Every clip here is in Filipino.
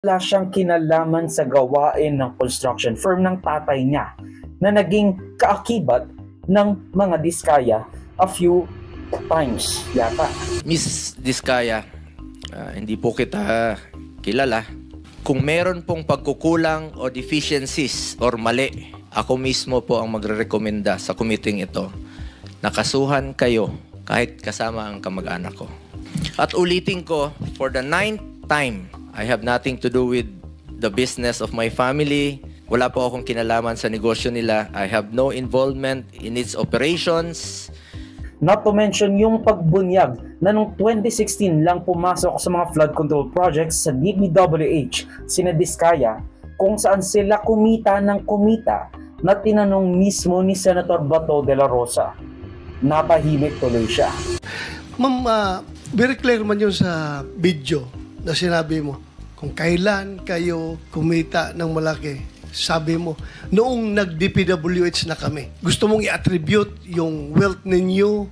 Wala siyang kinalaman sa gawain ng construction firm ng tatay niya na naging kaakibat ng mga Diskaya a few times yata. Miss Diskaya, hindi po kita kilala. Kung meron pong pagkukulang o deficiencies or mali, ako mismo po ang magre-rekomenda sa committee ito. Nakasuhan kayo kahit kasama ang kamag-anak ko. At ulitin ko, for the 9th time, I have nothing to do with the business of my family. Wala po akong kinalaman sa negosyo nila. I have no involvement in its operations. Not to mention yung pagbunyag na noong 2016 lang pumasok sa mga flood control projects sa DPWH, sina Diskaya, kung saan sila kumita ng kumita na tinanong mismo ni Senator Bato de la Rosa. Napahimik tuloy siya. Ma'am, very clear man yun sa video na sinabi mo. Kung kailan kayo kumita ng malaki, sabi mo, noong nag-DPWH na kami. Gusto mong i-attribute yung wealth ninyo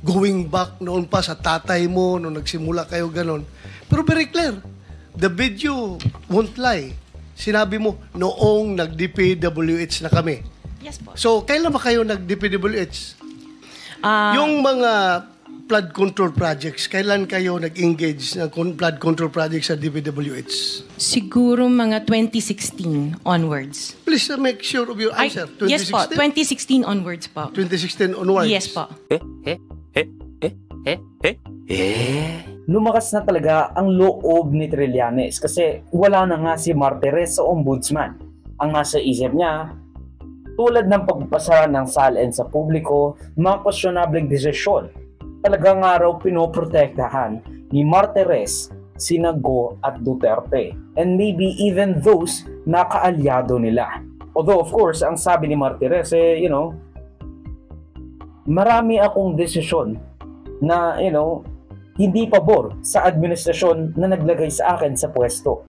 going back noon pa sa tatay mo, noong nagsimula kayo ganon. Pero very clear, the video won't lie. Sinabi mo, noong nag-DPWH na kami. Yes po. So, kailan ba kayo nag-DPWH? Yung mga flood control projects, kailan kayo nag-engage ng flood control projects sa DPWH? Siguro mga 2016 onwards. Please make sure of your answer. Yes po, 2016 onwards po. 2016 onwards? Yes po. Lumakas na talaga ang loob ni Trillanes kasi wala na nga si Martires sa ombudsman. Ang nasa isip niya, tulad ng pagpasa ng SALN sa publiko, mga questionableng desisyon, talagang nga raw pinoprotektahan ni Martires, sina Go at Duterte, and maybe even those na kaalyado nila. Although of course, ang sabi ni Martires, marami akong desisyon na, hindi pabor sa administrasyon na naglagay sa akin sa pwesto.